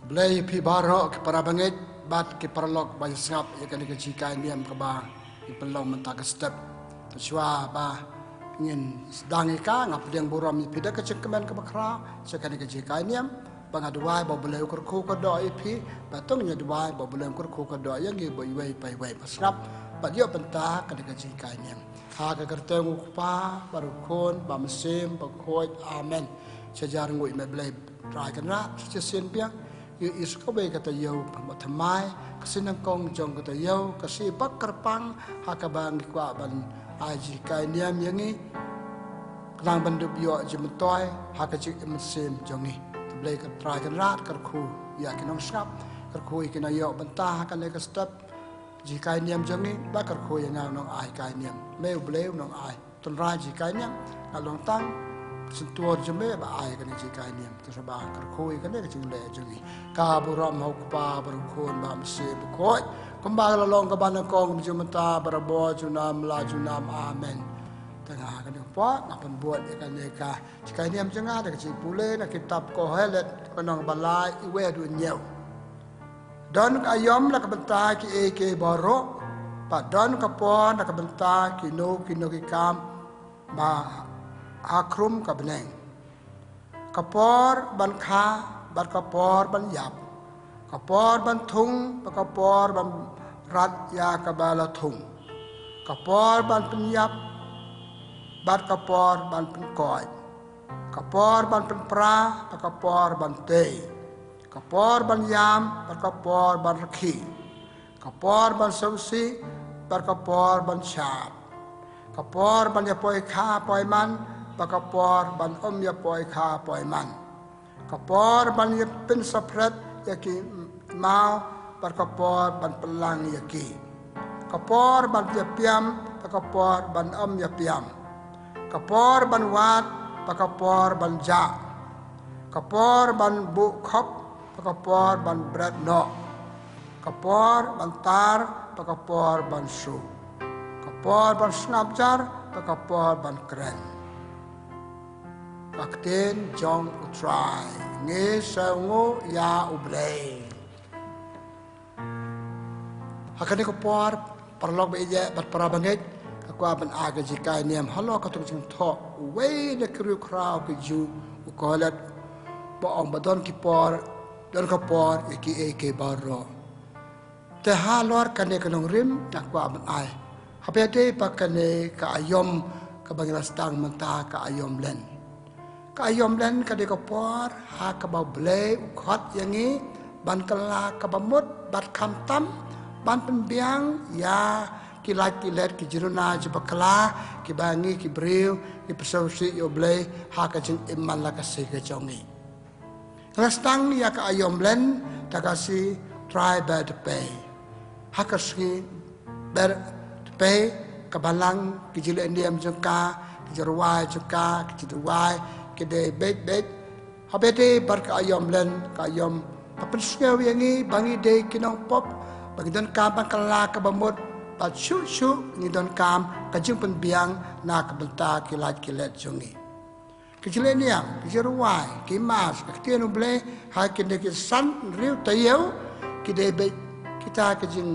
Belai pi barok ke para bangit bat ke perlok ban sngap ya kan ke jika niam ke ba di pelong mentah ke step tuswa ba ingin sedang ika ngap diang buram pida ke cengkeman ke bakra sekan ke jika niam bang aduai ba belai ukur ku ke do ipi batong nya duai ba belai ukur ku ke do yang gi boy wai pai wai pasngap bat yo pentah ke jika niam ha ke kerteng upa baru kon ba mesim ba khoi amen sejar ngui me belai trai kana sesin piang yu isko be kata yau pamathamai kasinang kong jong kata yau kasi pakarpang hakabang kwa ban aji kai niam yangi lang bandup yo jimtoy hakachi imsim jongi tublai ka try kan rat kar khu ya kinong skap kar khu ikina yo bantah kan le ka step ji kai niam jongi ba kar khu yang nong ai kai niam me bleu nong ai ton ra ji kai niam along tang sentuh jeme ba ai kan ji kai niam tu sa ba kar khoi kan le jing le jing ka bu ram hok pa baru khon ba mse bu khoi kembang la long ka ban kong jum ta barabo junam la junam amen tengah kan pa ngapan buat kan le ka ji kai niam jenga da ji pule na kitab ko helet konong balai iwe du nyeu don ka yom la ka bentai ki e ke baro pa don ka pon na ka bentai ki no ki kam ba akrum ka beneng kapor ban kha ban kapor ban yap kapor ban thung ban kapor ban rat ya ka bala thung kapor ban pen yap ban kapor ban pen koi kapor ban pen pra ban kapor ban te kapor ban yam ban kapor ban rakhi kapor ban sausi ban kapor ban chap kapor ban ya poi kha poi man pakapor ban ya poi kha poi man kapor ban ya pin sapret ya ki mau pakapor ban pelang ya ki kapor ban ya piam pakapor ban ya piam kapor ban wat pakapor ban ja kapor ban bu khop pakapor ban bread no kapor ban tar pakapor ban su kapor ban snapjar pakapor ban kren Pakten jong utrai nge sango ya ublay hakane ko por parlog be je bat para bangit ko ban aga jikai niam halo ka tung jing tho we de kru kraw ke ju ko lat bo ong badon ki por don ka por e ke baro te halor kane kanong rim tak ko ban ai habete pakane ka ayom ka bangilas tang menta ka ayom len kayom len ka de kopor ha ka ba ble khot yangi ban kala ka ba mut bat kham tam ban penbiang ya kilat ki jiruna jibakla ki bangi ki breu ki persausi yo ble ha ka jing iman la ka se ka jongi rastang ya ka ayom len ta ka si try bad pay ha ka si ber pay ka balang ki jile ndiam jengka ki jorwai jengka ki jidwai kede bet habete bar ka ayom len ka ayom papen sngau yangi bangi de kinong pop bagi don kam kala ka bamot pat shu ni don kam ka jing pen biang na ka benta kilat jongi kijile niam kijerwai ki mas ka tienu ble ha kinde ki san riu tayeu kide bet kita ka jing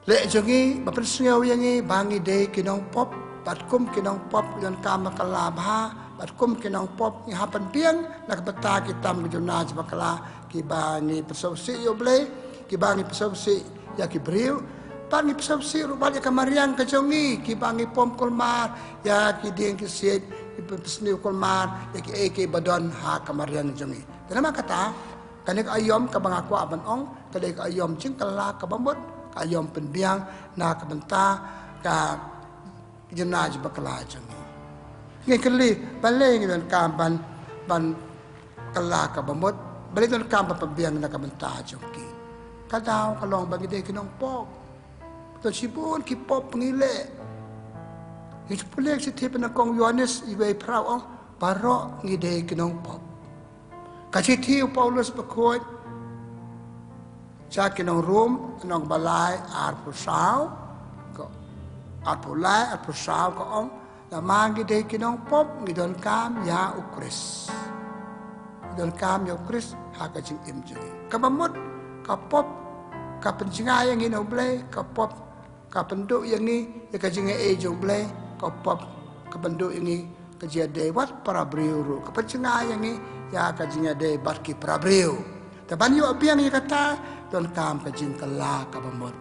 le jongi papen sngau yangi bangi de kinong pop pat kum kinong pop don kam kala bha bat kum kinong pop ni hapan piang nak beta kitam ke jona bakala ki bani persausi yo ble ki bani persausi ya ki briu bani persausi rubat ya kamariang ke jongi ki bani pom kolmar ya ki ding ki sit ki pesni kolmar ya ki ke badon ha kamariang jongi nama kata kanek ayom ka bangaku aban ong kadek ayom cingkala ka bamut ka ayom penbiang na ka benta ka jona bakala jongi ngi kali baleng dan kamban ban kala ka bamot balik dan kamban pembiang na kabenta joki kadaw kalong bagi de kinong pop to sibun ki pop ngile it pulek si tip na kong Yohanes iwe prao ong baro ngi de kinong pop kasi ti Paulus bakot sa kinong room nong balai arpusaw ko arpulai arpusaw ko ong la magi de kinong pop ngidon kam ya ukris don kam yo Kris ha ka jing im jing ka bamut ka pop ka penjinga yang ini boleh ka pop ka penduk yang ni ya ka jing jong boleh ka pop ka penduk ini ka jade wat para briuru ka penjinga yang ni ya ka jing de bat ki para briu taban yo abiang ya kata don kam ka jing kala ka bamut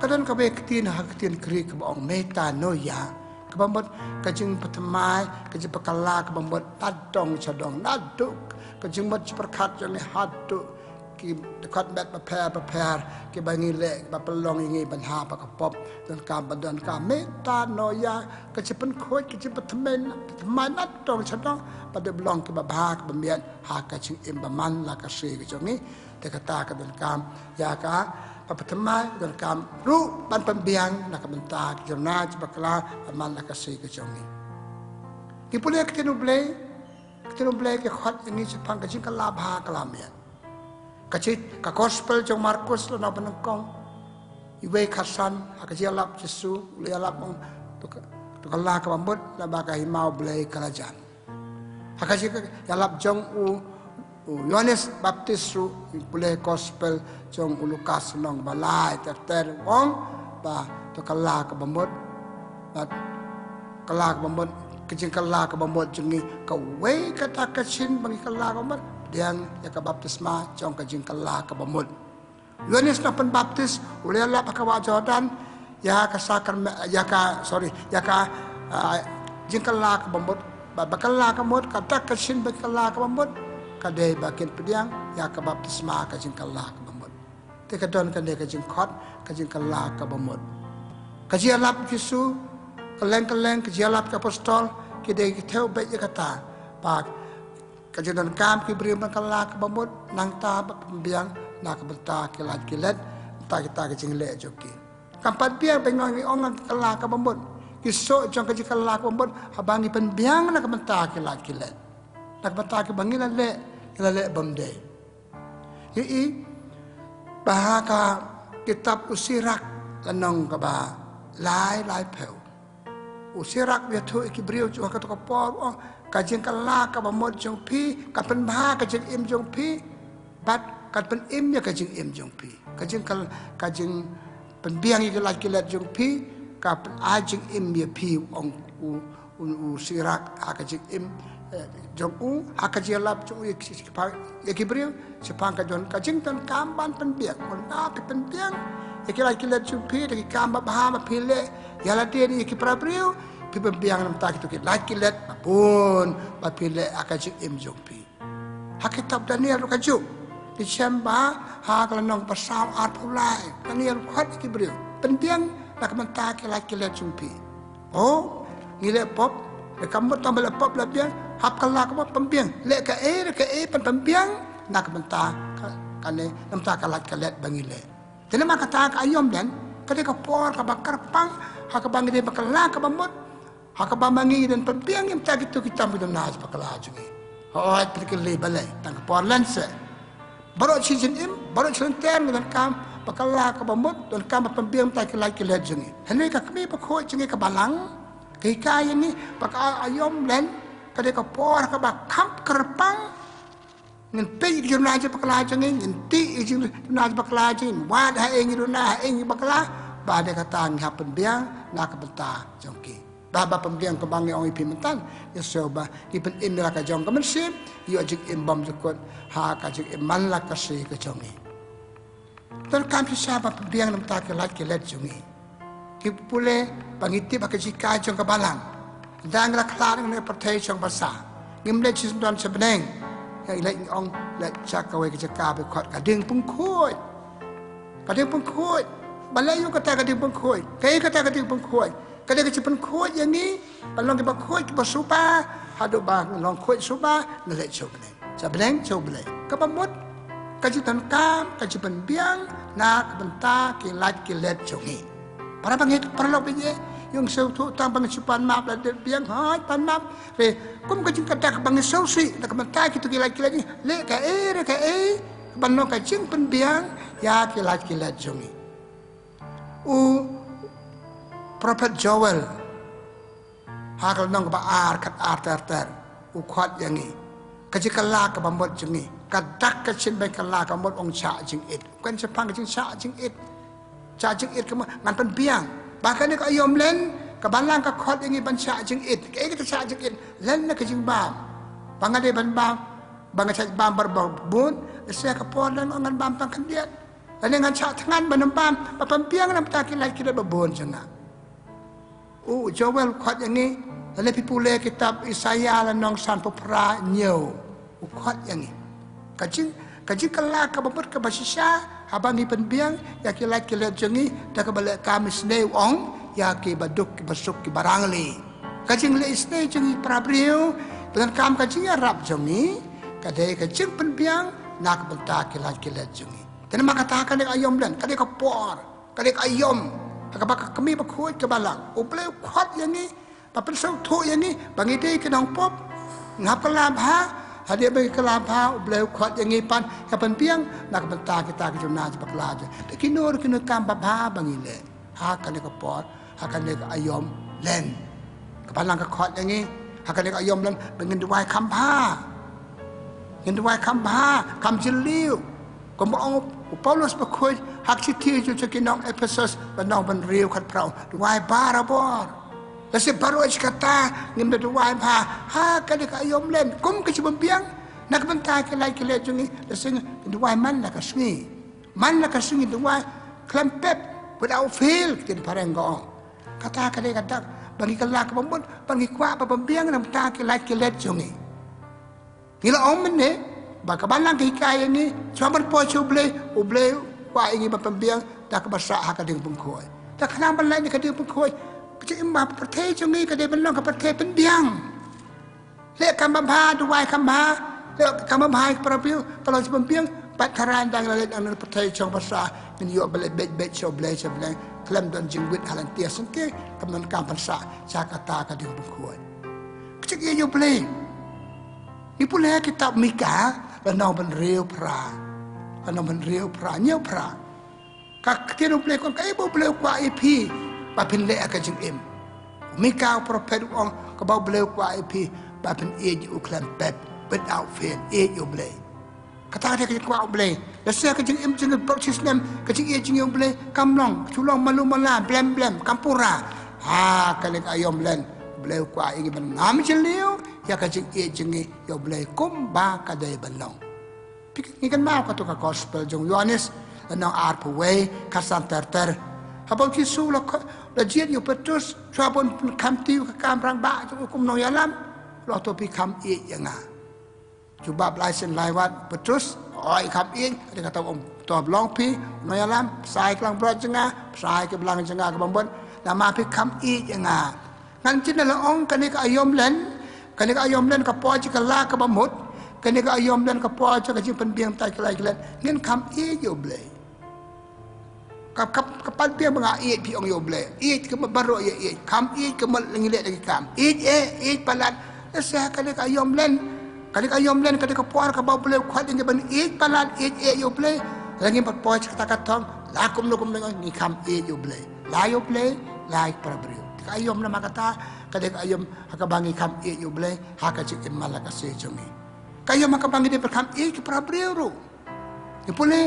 kadon ka be ketin ha ketin kri ka bong meta no ya ka bamut ka jing patamai ka jing pakala ka bamut tadong chadong naduk ka jing mat perkat yang ni haduk ki dekat bet prepare ki bangi le ba pelong ingi ban ha pa ka pop dan ka badan ka meta no ya ka chipen khoi ki chip thmen thmen nat tong chadong pa de blong ki ba ba ka mian ha ka ching im ba man la ka se ki chongi te ka ta ka dan kam ya ka pa thamai dan kam ru ban pembiang na ka benta ki jona chi bakla man la ka se ki chongi ki pule ki tinu ble ki khot ini chipang ka ching ka la bha ka la mian kacit ka gospel jong Markus lo na penengkong iwe kasan akaji alap Yesu uli alap mong tu kala ka bambut na baka himau belai kerajaan akaji alap jong u Yohanes Baptis ru boleh gospel jong Lukas nong balai ter wong ba tu kala ka bambut kejing kala ka bambut jengi ka we kata kacin bagi kala ka bambut yang ya ka baptisma jong ka jing kala ka bamut Yohanes na pen baptis uli ala pa ka wa Jordan ya ka sakar ya ka jing kala ka bamut ba kala ka bamut ka tak ka sin ba kala ka bamut ka de bakin pediang ya ka baptisma ka jing kala ka bamut te ka don ka de ka jing khot ka jing kala ka bamut ka ji alap Yesu kaleng ka ji alap ka apostol ki de ki theu be ya kata pa kajian kam ki beri makala ke bamut nang ta pembiang nak benta kilat ta kita kecing le joki kampat biang pengongi ongan kala ke bamut kisok jong kaji kala ke bamut habangi pembiang nak benta kilat nak benta ke bangilan le bamde i bahaka kitab usirak lanong ka ba lai peu usirak dia tu ki beri jo ka to ka por kajing kala ka bamot jong pi ka pen ba kajing im jong pi bat ka pen im ya kajing im jong pi kajing pen biang i la kilat jong pi ka pen ajing im ya pi ong u sirak ha kajing im jong u ha kajing lap jong ya kibriu sepang ka jon kajing tan kamban pen biang mon na pen biang ya kilat jong pi de kamba ba ma pi le ya la de ni ki prabriu pi pembiang nam ta kitu laki let pun papile akaji im jongpi hakitab Daniel kaju di chamba ha kalanong pasal art pulai Daniel khat ki brio penbiang nak menta ki laki let jongpi oh ngile pop de kamot tambal pop la biang hap kala ka pembiang le ka e pembiang nak menta kane nam ta kalat kalet bangile tene makata ka ayom dan kade ka por ka bakar pang ha ka bangi de bakala ka bamot hakaba mangi dan pembiang yang tak itu kita bidon nas bakala jungi oh perkele balai tang porlanse baru cincin im baru centen dan kam bakala ka bamut dan kam pembiang tak lagi jungi hene ka kami pakho jungi ka balang kai kai ni baka ayom len kade ka por ka ba kamp kerpang ngan pe di jumna je bakala jungi nti jumna je bakala jungi wa ha engi runa engi bakala ba de kata ngah pembiang nak benta jongki baba pembiang kebangi orang ipimentan ya soba ipen imra ka jong kemensim yo jik imbam jukut ha ka jik iman la ka se ka jongi ter kam siapa pembiang nam ta ke let jongi ki pule pangiti ba ka jika jong ka balang dang la klar ne pertai jong basa ngimle chi don sebeneng ya ile ong le chak ka we ka jaka be khot ka ding pung khoi balai yo kata ka ding pung khoi kai kata ka ding pung khoi kada ka cipen khoi yang ni balong ka khoi ka supa hadu ba long khoi supa ngale chobne sableng ka pamut ka citan kam ka cipen biang na ka benta ki lat ki let jongi para bangit para lo binye yung seu tu tang bang supan map la de biang hai pan map re kum ka cing kata ka bang seu si na ka benta ki tu ki lat ni le ka e balong ka cing pen biang ya ki lat jongi Prophet Joel hakal nong ba ar kat ar ter u khwat yang ni kaji kala ka bambot jengi kadak ka chin ben kala ka bambot ong cha jing it kan sepang jing cha jing it ke ngan pen biang bahkan ka ayom len ka balang ka khot ingi ban cha jing it ke ka cha jing it len na ka jing bam bangade ban bam bang cha bam bar bun se ka pon lan ngan bam tang kan diat lan ngan cha tangan ban bam pa pen biang nam ta ki lai ki ba bon janga Joel khot yang ni lalu pipule kitab Isaiah lan nong san popra nyau khot yang ni kaji kala ka babut ka basisa habangi penbiang ya ki lai ki le jengi da ka balik kami sne ong ya ki baduk ki basuk ki barangli kaji le sne jengi prabriu dengan kam kaji rap jengi kadai kaji penbiang nak benta ki lai ki le jengi dan makatakan dek ayom dan kadai ka por kadai ka ayom ka kami bakhuat ka balang uble khot yang ni papen sau thu yang ni bangi dei ke nong pop ngap ka lam ha hadia bagi ka lam ha uble khot yang ni pan ka pen piang nak benta kita ke jona je bakla je kinur kinu kam ba bangi le ha kan ka por ha kan ka ayom len ka balang ka khot yang ni ha kan ka ayom len dengan duai kam ha ngin duai kam ha kam jiliu ko mo Paulus bakhuat hak citi ju cekinong Ephesus banong ban riu khat prau duai barabor Kasi baru aja kata ngim da duai pa ha ka ka ayom len kum ka cibam piang nak benta ke lai ke le jungi da sing duai man la ka sungi duai klempep without feel tin parengo kata ka de kata bagi kala ka bambon bagi kwa pa pampiang nam ta ke lai ke le jungi ngila om ne ba ka balang ke kaya ni cuma po chuble kwa ingi ba pampiang ta ka basa ha ka ding pungkoi ta kana balai ni ka ding pungkoiจะมาประเทศตรงนี้ก็ได้เป็นน้องกับประเทศเป็นเบียงเละคำบัมพาดูไว้คำพาเละคำบัมพาประพิวตลอดจะเป็นเบียงปัตตารานดังละเล่นอันนั้นประเทศชงภาษาเป็นโยบเลยเบ็ดโชบเลยเคลมดอนจิงวิทฮาลันเตียสังเกตกำนันการภาษาจากาตากระดิ่งบุคคลก็จะเกี่ยวโยบเลยนี่พูดแล้วคิดตับมิกาแล้วน้องเป็นเรียวพระแล้วน้องเป็นเรียวพระเงี้ยวพระกักที่เราเปลี่ยนคนก็ไอ้บุเปลี่ยนกว่าไอพีBapin le akan jeng im. Mikau prophet ong kebau beliau kuat IP. Bapin ej uklan pep without fail ej yo beli. Kata dia kerja kuat beli. Dasar kerja im jeng proses nem kerja ej jeng yo beli. Kamlong culong malu malam blem kampura. Ha kalik ayom len beliau kuat ini benam jeliu ya kerja ej jeng yo beli kumba kadai benong. Pikir ni kan mau kata gospel jeng Yohanes nang arpaway kasan ter. Habang kisu la jiat yo petrus sabon kam tiu ka kam rang ba kum no yalam lo to pi kam i yanga cuba blaisen laiwat petrus oi kam i ada kata om to long pi no yalam sai klang bro jenga sai ke belang jenga ke bambon nama pi kam i yanga ngan chin la ong kan ka ayom len ka po ji ka la ka bamut kan ka ayom len ka po ji ka jing pen biang tai ka lai len ngin kam i yo blei kapal piang menga iet pi ong yo ble iet ke baro ye iet kam iet ke mal ngile lagi kam iet palat sa ka ka yom len ka ka puar ka ba ble khwat nge ban iet palat iet yo ble lagi pat poch kata katong la kum no kum ni kam iet yo ble la para brio ka yom na makata ka yom ka bangi kam iet yo ble ha ka chik mal ka se chungi ka yom ka bangi de per kam iet ke para brio ro ni pole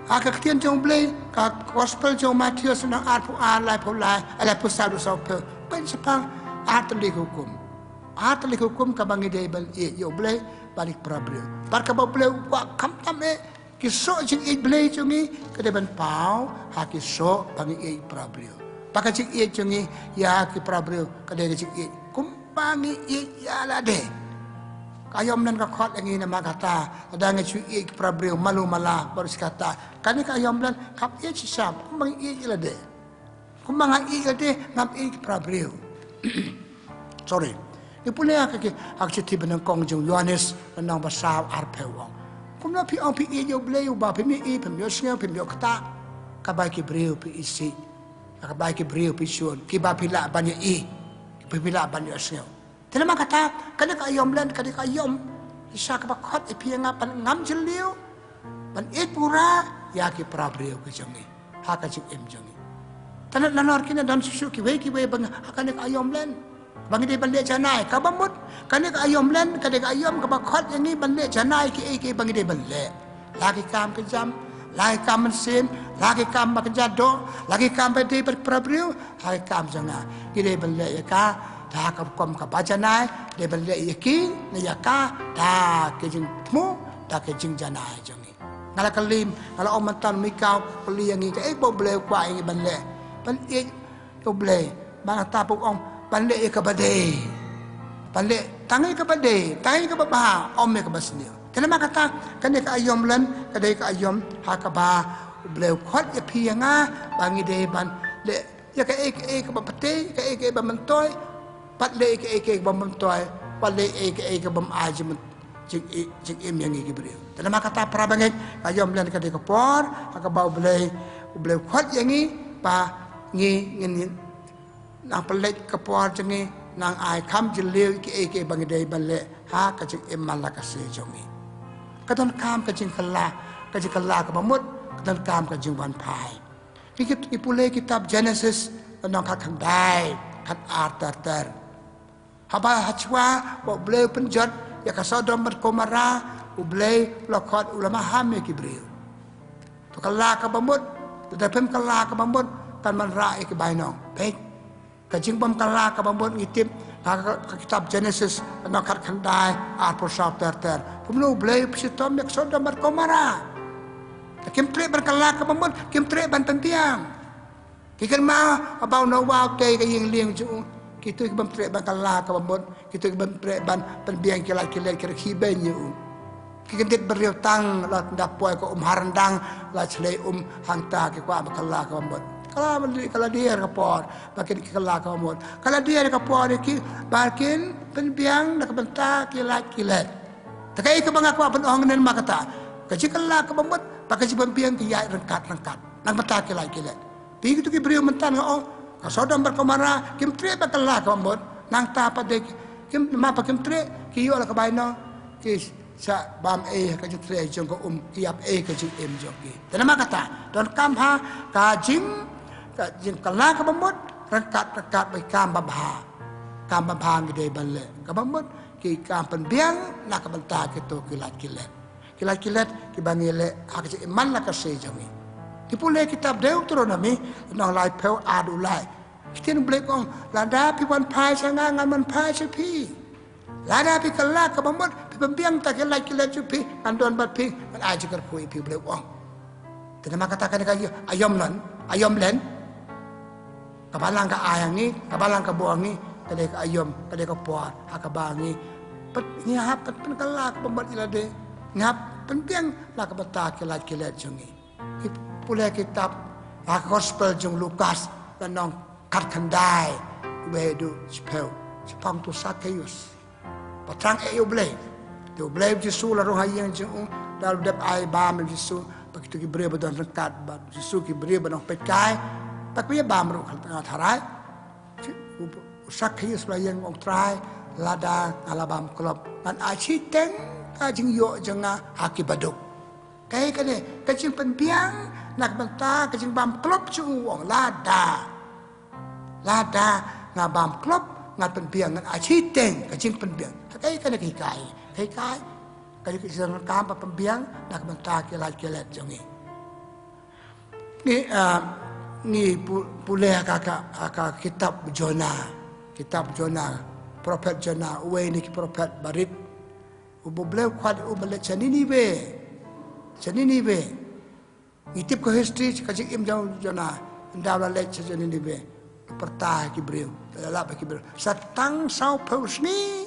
Aka ketian jong blay, ka gospel jong Matius na arpu alai pulai, alai pusadu sope, pen sepang atlik hukum ka bangi day bal yo blay balik prabrio. Barka ba blay wa kam tame kiso jing it blay jongi ka de ban pau ha kiso bangi it prabrio. Baka jing it jongi ya ki prabrio ka de jing it kum bangi it ya la de. Ayom nan ka khot yang ini makata ada ngecu ik prabrio malu mala baru kata kani ka ayom nan kap ik sisam kumang ik ilade kumang ik ilade ngam ik prabrio sorry ni pule ak chiti benang kong jong Yohanes benang basau arpewang kumna pi ong pi ik yo bleu ba pi mi i pi yo sneu pi yo kata ka ba ki breu pi isi ka ba ki breu pi shon ki ba pi la ban i pi la ban yo sneu Tena kata kada ka ayom len kada ka ayom isa ka bakot ipianga pan ngam jeliu pan it pura ya ki prabrio ke jongi ha ka chik em jongi tana lanor kina dan susu ki we bang hakane ka ayom len bagi dia balik janai ka bamut kan ka ayom len ka dia ayom ka bakhot yang ni balik janai ki bagi dia balik lagi kam kejam lagi kam mesin lagi kam makjado lagi kam bedi berprabriu lagi kam janga ki dia balik ya ka dah ka kom ka bajanai dia balik ya ki na ya ka dah ke jing mu dah ke jing janai jangi ngala kalim ngala om mantan mikau peli yang ni ka bo boleh kwa ini balik balik to boleh bang ta puk om balik ke badai balik tangi ke badai tangi ke babah om ke basni kenapa kata kan ka ayom len kadai ka ayom ha ka ba bleu khot ya pianga bangi de ban le ya ka ke babate ke ba mentoy pat le ke ba mentoy pat le ke ba ajim jing im yang iki beri kenapa kata prabangai ayom len kadai ka por ha ka ba bleu khot yang ni pa ngi ngin nang pelik kepor jengi nang ai kam jeliu ki bang dei balle ha ka jing imala ka se jongi kadon kam ka jing kala ka bamut kadon kam ka jing wan pai ki pule kitab Genesis nang ka khang dai khat artar haba hachwa bo ble penjat ya ka Sodom dan Gomora uble lokot ulama ham ki breu to kala ka bamut tetapi kala ka bamut kan man rai ki bainong baik kajing bom kala ka bambon ngitip ka kitab Genesis na kat khandai ar prosap ter kumlo blay psitom yak Sodom dan Gomora kim tre berkala ka bambon kim tre bantan tiang kikan ma abaw no wow te ka ying liang ju kitu ki bam tre berkala ka bambon kitu ki bam tre ban penbiang kila kira khiben yu kikan dit beriu tang la dapoy ko harandang la chlei hangta ki kwa berkala ka bambon kalau dia kapor bakin kala kamot kalau dia kapor ki bakin penbiang nak bentak kilat takai ke bang aku ong nen makata kaji kala kamot pakai si penbiang ki yai rengkat nak bentak kilat pi itu ki beriu mentan oh ka Sodom dan Gomora kim tre bakala kamot nang ta pa de kim ma pa kim tre ki yo la ka baino ki sa bam ka jing tre jong ko iap ka jing em jong ki tanama kata don kam ha ka jing ka jing kala ka bamut rekat by kam babha ngide balle ka bamut ki kam penbiang na ka banta ki to kilat ki bangile hak ji iman la ka se jami ki pule kitab Deuteronomy nang lai peu adu lai kitin blek ong lada pi wan pai sanga ngan man pai se pi lada pi kala ka bamut pi penbiang ta kilat ju pi andon bat pi man aji kar pui pi blek ong tenama katakan ka ayom len kabalang ka ayang ni kabalang ka buang ni kadai ka ayom kadai ka puar akabangi pet ngihap pet penkalak pembat ilade ngihap penpiang la ka bata kilat jungi pula kitab gospel jung Lukas lanong kat khandai bedu spel sepang tu Sakeus patrang ble Jesu la roh hayang jung dal dep ai ba me Jesu begitu ki bre badon rekat ba Jesu ki bre badon pekai tak punya bamru kalau tengah tarai, Sakeus yang orang try lada alabam klub dan aciteng kajing yo jenga haki baduk. Kayak kene kajing penbiang nak benta kajing bam klub cuang lada ngabam klub ngat penbiang ngat aciteng kajing penbiang. Kayak kene kai kali kisah kam penbiang nak benta kilat jongi. Ni pulih kakak kitab Jonah prophet Jonah uwe ni prophet barit uboble kwad ubale chanini be ngitip ko history kajik im Jonah ndawla le chanini be pertah ki breu la ki breu satang sau pausni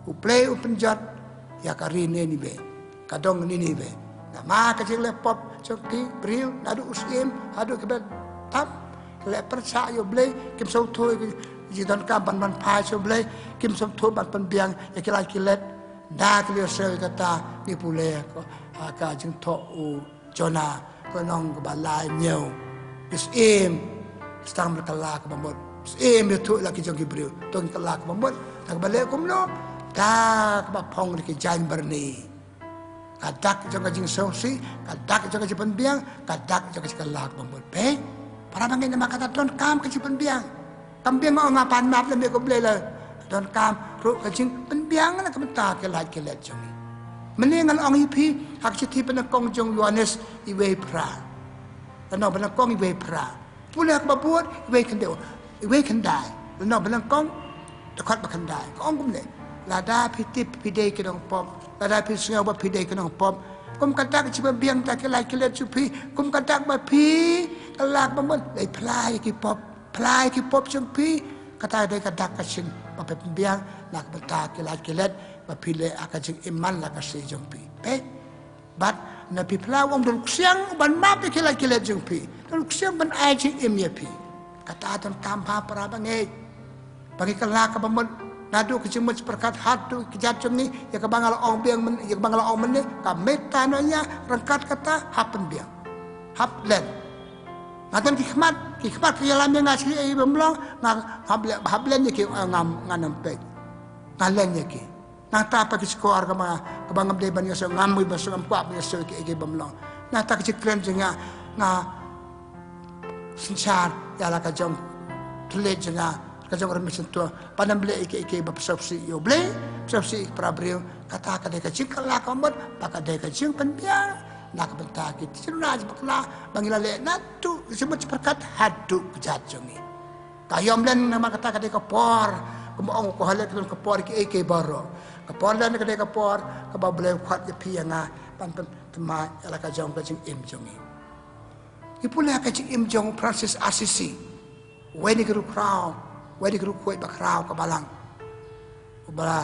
uple upenjat ya karine ni be kadong ni be nama kajik le pop choki breu nadu usim hadu kebet tap le persa yo ble kim so thoi ji don ka ban phai so ble kim so thoi ban penbiang ya kilat da klio sel kata ni pule ko ka jing tho u Jonah ko nong ko balai nyau is stang berkala ke bambut itu lagi jong Gibril tong kelak bambut tak balik kumno tak bapong di jain berni kadak jong jing sosi kadak jong jing penbiang kadak jong jing kelak bambut para bangin nama kata don kam ke penbiang kambiang mau ngapan map le ko blela don kam ru ka jing penbiang na kamta ke lai ke let jong menengal ong ipi hak chiti penakong jong Yohanes iwe pra no penakong iwe pra pula hak babuat iwe kendeu iwe kendai no penakong dekat bakandai ong kumle lada pitip pidei ke dong pom lada pi sngau ba pidei ke dong pom kum katak ci biang ta ke lai ke let chupi kum katak ba pi kalak ba mon dai plai ki pop chupi kata dai katak ka chin ba pe biang nak bata ke lai ke let ba pile akajing iman la ka se jumpi pe bat na pi pla wong dul ksiang ban ma pe ke lai ke let jumpi dul ksiang ban ai chi im ye pi kata ton kam pa pra ba nge bagi kalak ka ba mon nadu kecimut perkat hatu kejacum ni ya kebangal ong biang men ya kebangal ong men ka meta nonya rengkat kata hapen biang hap len ngaten kikmat ke dalam yang ngasih ai bemlong ngak hab len ye ke ngam nganam pe ngalen ye ke nang ta pa ke skor ka ma kebangam de ban yo so ngam ba so ngam kwa ba so ke bemlong na ta ke kren jenga nga sinchar ya la ka jom tle jenga kajang orang macam tu, pandang beli ike bapsopsi yo beli, bapsopsi prabriu kata kadai kacing kalah kamut, pakadai kacing penbiang, nak bentar kita cerita aja bakla, bangila le natu semua seperkat hadu kejajungi. Kayom len nama kata kadai kapor, kemuang ko halet kun kapor ike baro, kapor len kadai kapor, kabau beli kuat je pianga, pan tema ala kajang kacing imjongi. Ipuleh kacing imjong Francis Assisi, weni keru crown. Wadi guru kuat bakrau ke balang, ubah,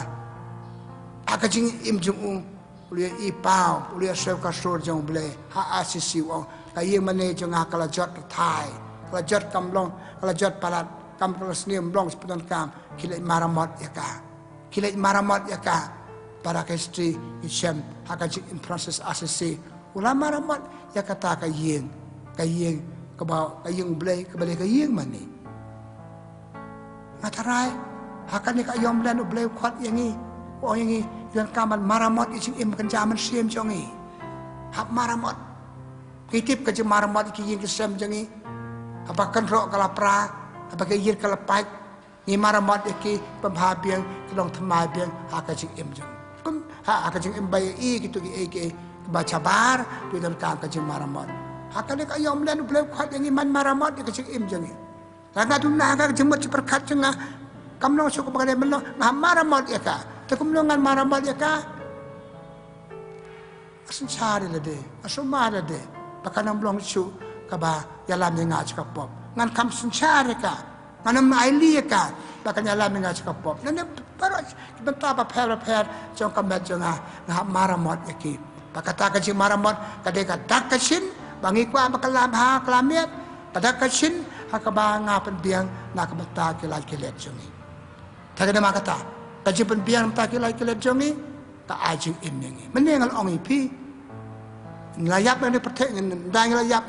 agak jing im jung uliah ipau, uliah sev kasur jong beli, ha asisi wong, kaya mana jong akal jat thai, kalau jat kamlong, kalau jat palat, kam kalau senyum long sepetan kam, kilat maramot ya ka, para kestri isem, agak jing proses asisi, ulah maramot ya kata kayeng, kebau kayeng beli, kebeli kayeng mana. Matarai, akan ni kak yom dan ublay kuat yang ni, yang ni yang kaman maramot ising im kenjaman sim jongi, hab maramot, kitip kerja maramot iki yang kesem jongi, apa kan rok kalapra, apa kayir kalapai, ni maramot iki pemhabiang kelong temabiang akan jing im jong, kum akan jing im bayi gitu iki baca bar di dalam kerja maramot, akan ni kak yom dan ublay kuat yang ni man maramot iki jing im jongi. Raga tu naga jemut seperkat cengah, kamlong suku pakai melong, ngah maramot ya ka, terkumlongan maramot ya ka, asun cari lade, asun mana lade, pakai namlong su, kaba yalam yang ngaj kapop, ngan kam sun cari ka, ngan aili ya ka, pakai yalam yang ngaj kapop, nanti baru bentar apa per, jong kamet jengah, ngah maramot ya ki, pakai tak kecil maramot, kadai katak kecil, bangi kuah pakai lamha kelamiat, pada kecil. Hakaba nga penbiang nak beta kilai kilet jongi. Taka nama kata, kaji penbiang beta kilai kilet jongi, tak ajing imnengi. Menengal ong ipi, layap ni pertek, dah layap,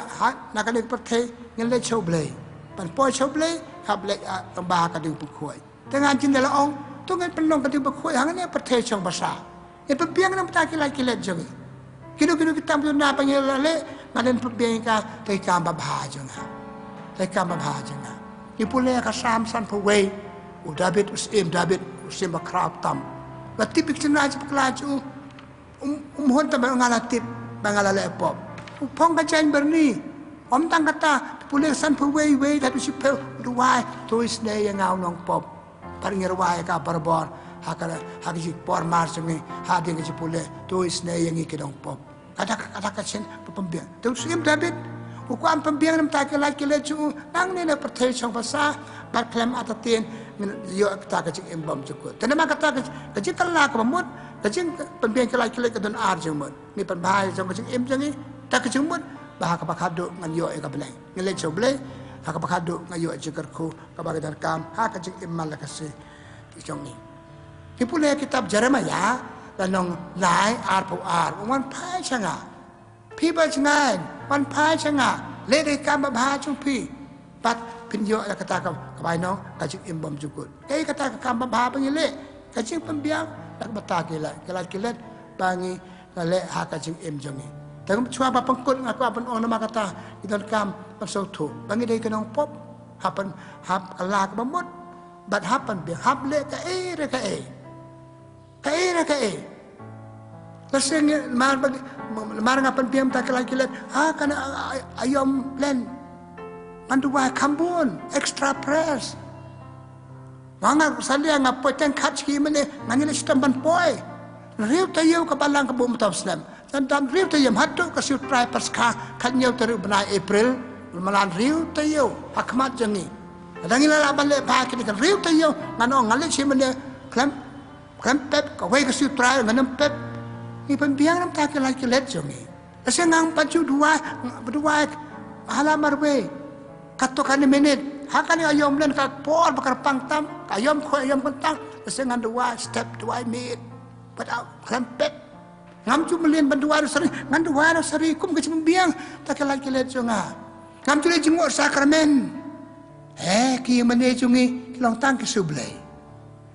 nak ni pertek, ngelai coblay, pan poi coblay, hablay bah kading pukoi. Tengah jendela ong, tu ngai penong kading pukoi, hang ni pertek cong basah. Ni penbiang nak beta kilai kilet jongi. Kilo kita belum nak panggil lale, ngaden penbiang ka, teka babah jonga. Teka mabhajanga. Ipuleh kasam san paway. David usim bakrab tam. Batipik senaj pekelaju. Hon tambah ngalatip bangalala epop. Upong kacain berni. Om tang kata puleh san paway tadu sipel duai tuis ne yang ngau nong pop. Paring ruai ka barbor. Hakiji por marsengi hading ji puleh tuis ne yang ikidong pop. Kata kacen pembiang. Terus David ukuan pembiang nam tak kelai cu nang ni na pertai chong pasah bat klem atatin min yo ta ka jing embam cukup tanama kata ka jing kala ka mut ka jing pembiang kelai ka don ar jing mut ni penbahai jong ka jing em jing ta ka jing mut bah ka pakado ngan yo e ka beleng ngele cho beleng ha ka pakado ngan yo jikar ku ka ba dar kam ha ka jing emal ka se jong ni kipule kitab Jeremia lanong lai ar pu ar wan pai changa People jangan, wan pai changa, lede kam babha chung pi, pat pinyo la kata ka kabai no, kajing imbam jukut. Kaya kata ka kam babha pangile, kajing pembiang, nak bata kilat bangi le ha kajing im jongi. Tengok cua apa pengkut ngaku apa nama kata kita kam pasau tu, bangi dari kenong pop, hapan hap kalak bamut, bat hapan biang hap le ka e laseng mar ngapan biang tak lagi let kana ayom len manduwa kambun extra press wanga salia ngapoten khatski mene ngani stamban poi riu tayo ka balang ka bum taw slam dan riu tayo hatto ka siu try paska khanyo teru bana april malan riu tayo hakmat jangi adang ila laban le pa kini kan riu tayo ngano ngale si mene klam pep ka wei ka siu try nganam pep ni pembiang nam tak lagi let jangi asengang paju dua hala marwe kato kan menit hakan ayom len ka por bakar pangtam ayom ko ayom pentang asengang dua step dua minit pada klempet ngam cu melien bandua seri ngan dua seri kum ke pembiang tak lagi let jonga ngam cu le jengok sakramen ki mene jungi long tang ke sublai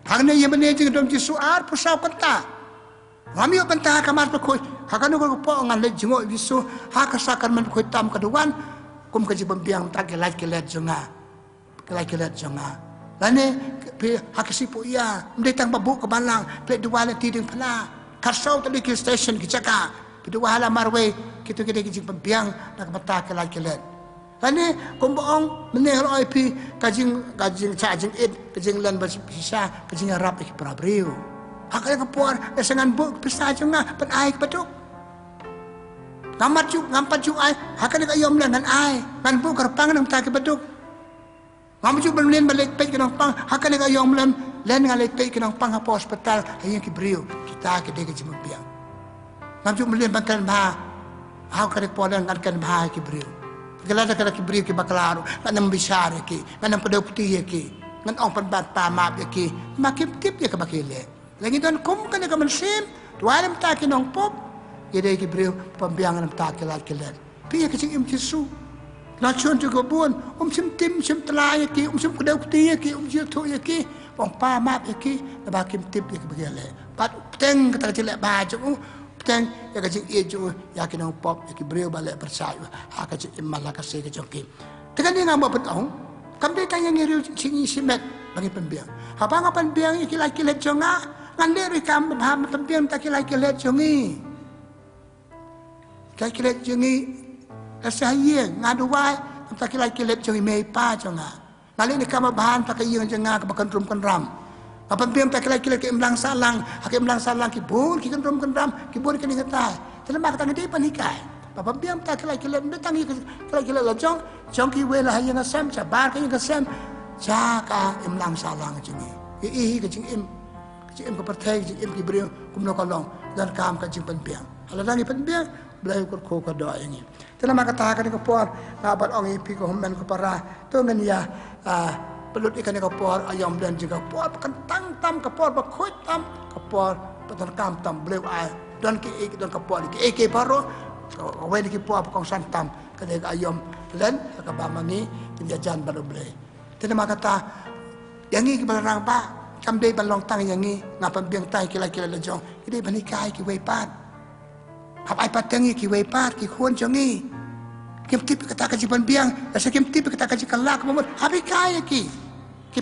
hangna ye mene jeng dom ji suar pusau kenta ngam yo pentah kamar pekoi hakan ko po ngan le jengok bisu hak sakramen ko tam kaduan kum ke pembiang tak lagi let jonga lane pe hakisipu ia mendetang babu ke balang plek dua le tiding pala kasau tadi ke station ke caka kedua hala marwe kita kijing pembiang nak mata ke lagi let lane komboong meneh oi pi kajing charging it kajing lan bisa kajing rap ke prabriu hakale ke por esengan bu bisa jonga pen ai peduk ngampat ju ai hakale ke yom lan ai ngan bu kerpang nang ta ke beduk ngam ju berlin balik pek kenang pang hakale ka yom len ngale pek kenang pang apa hospital ayen ki brio kita ke de ke jimu biang ngam ju berlin bangkan ba ha ka de polen kan ba ki brio gelada ka ki brio ki baklaro ngan bisare ki ngan pedo putih ki ngan ong pan bat pa ma ki makim tip ya ka bakile lagi don kum kan ka mensim tualam ta ki nong pop ye de ki brio pembiang nam ta ki la ki len pi ke sing im jisu na chon tu ko bon sim tim sim tla ki sim kedau putih ki sim tu ki pong pa ma ki na ba kim tip ki bagale pat teng ka ta ba ju teng ya ka jing e ju ya ki nong pop ki brio bale percaya ha ka jing malaka se ka jong ki tekan ni ngam betong kam de tang yang riu sing simet bagi pembiang apa ngapan biang ki laki let jonga ngande ri kam ba pembiang ta ki laki let jongi ki let jongi asahye ngaduai tak laki let jongi mei pa jonga ngali ni kama bahan tak yeng jonga ka bakan rum kan ram apa pem tak laki let ke emlang salang ki bun ki kan rum kan ram ki bun ki ni kata telema kata ngedi panikai apa pem tak laki let betang ki laki let jong ki wela hayeng asam sabar ki ngasam jaka emlang salang jongi ki jing im ko pertai jing im ki brio kumno kolong dan kam ka jing penbiang ala dangi penbiang belai ko ka doa ini tena maka tahakan ko por ngabat ong ipi ko men ko para to ngan ya pelut ikan ko por ayam dan juga por kentang tam ko por ba khoi tam ko por patan kam tam bleu ai dan ki ik dan ko por ki paro ko we ki por ko san tam ka de ayam len ka ba mani jajan baru blei tena maka ta yangi ki barang ba kam de balong tang yangi ngapan biang tai kila-kila lejong ide bani kai ki we pat hab ai patengi ki wei pat ki khon jongi kim tip kata ka jiban biang asa kim tip kata ka jikalak momot habi kaya ki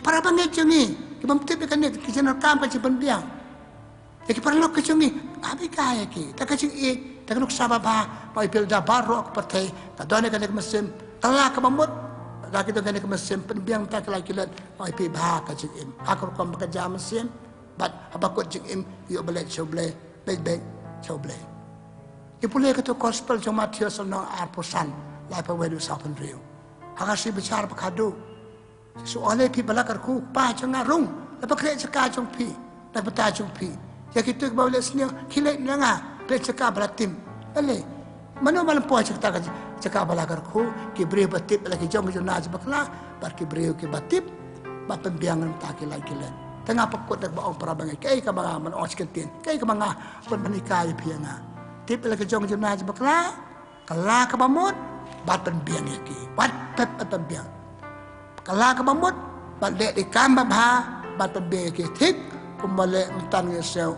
para banget jongi ki bam tip ka ne ki jenar kam ka jiban biang ki para lok ka jongi habi kaya ki ta ka jing e ta ka lok sababa pa ipil da baro ko patay ta done ka nek mesim talak ka momot la ki to ka nek mesim pen biang ta ka laki lat pa ipi ba ka jing im akor kom ka jam mesim bat abakot jing im yo belet shoble beg shoble Ipulai kata gospel cuma dia senang arposan, lai pawedu sapan riu. Hakasi bicara pakadu. Soalnya pi balakarku pa jangan rung, lepas kerja cakap jong pi, lepas tajung pi. Ya kita bawa lesnya kilek nanga, kerja cakap balatim. Balik, mana malam puas cakap balakarku, kibri batip lagi jong naz bakla, bar kibri ki batip, bat pembiangan tak lagi len. Tengah pekut dak bawa perabangai, kaya kamanga man os kentin, kaya kamanga pun menikah pianga. Tip lagi jong naz bakla, kala kabamut, bat pembiang ki, bat pep pembiang. Kala kabamut, bat dek di kamba bah, bat pembiang ki tip, kumale mentan ngesel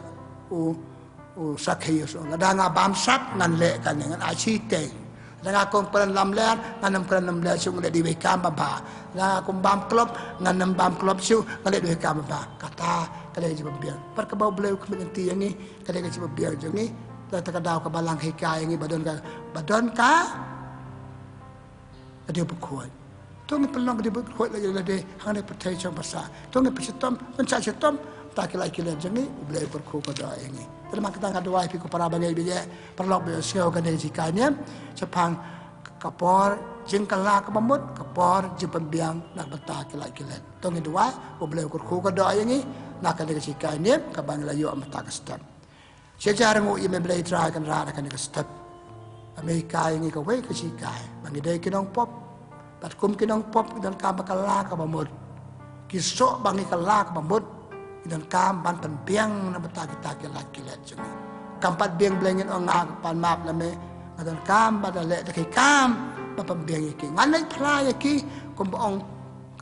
sakhiyo so ladanga bamsat ngan le kan ngan achite Dengan aku peran lam ler, nganam peran lam ler syung ngale di wekam baba. Dengan aku bam klop, nganam bam klop syung ngale di wekam baba. Kata kali je biang. Par ka bau bleu kemenenti yang ni, kali je biang jeng ni. Ta kadau ka balang hika yang ni badon ka. Dia berkuat. Tong pelong dia berkuat lagi lagi hang ni pertai cang pasal. Tong ni persetom, pencak setom tak kila kila jeng ni boleh berkuat pada yang ni. Terima kita ngadua pi ko para bangai bija perlok be sio ka dei sikanya sepang kapor jeng kala ka mamut kapor je pembiang nak beta kila kila. Tong ni dua boleh berkuat pada yang ni nak ka dei sikanya ka bang layu am tak step. Sejarah ngu ime boleh try kan ra kan ka step. Amerika yang ni ka we ka sikai. Bang dei kinong pop Pat kum kinong pop dan kam bakala ka bamud. Kisok bangi kala ka bamud dan kam ban penpiang na bata kita kilat jeng. Kampat biang blengin ong pan map na me dan kam badale ta kam pa pembiang iki. Nganai play iki kum ong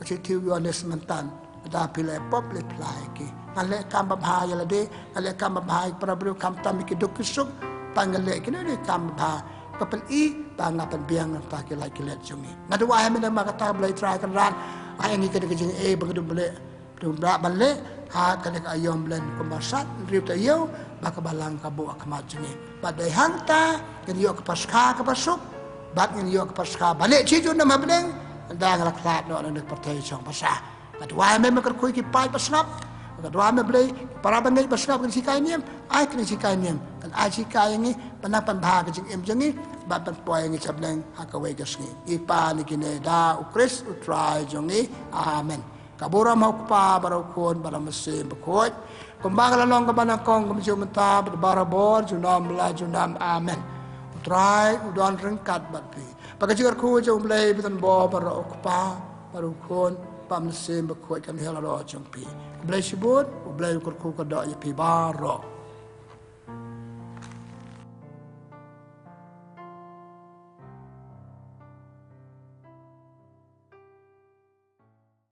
kasitiu yones mentan. Ada pile pop le play iki. Nganai kam babhaya lade, nganai kam babhaya para bru kam tam iki duk kisuk pangale kini ni kam babhaya Papan pangapan biang ng kilat jeng ni. Ngadua ay minang makata balay try kan ran. Ay ang ikad kajeng bagado balay. Dumra balay ha kanik ayom blen kumasat riu tayo baka balang kabu akamat jeng ni. Baday hanta ganyo kapaska kapasuk. Bat ganyo kapaska balay chijo na mableng. Andang laklat no ang nagpartay siyang pasa. Ngadua ay may makarkuy kipay pasnap. Kadua me blay para bangay basnap kan sikay niyam ay kan sikay niyam kan ay sikay ni panapan bahag jeng jangi bapan poy ni sableng hakaway gas ni ipa ni kineda ukris utray jangi amen kabura mau pa barakon bara mesin bekot kumbang lalong kabanakong kumju menta barabor junam la junam amen utray udon rengkat batpi pagajigar ku jom blay bitan bo bara ukpa barakon pamsim bekot kan helalo jangpi Blay sibut, blay kurku kada ya pi baro.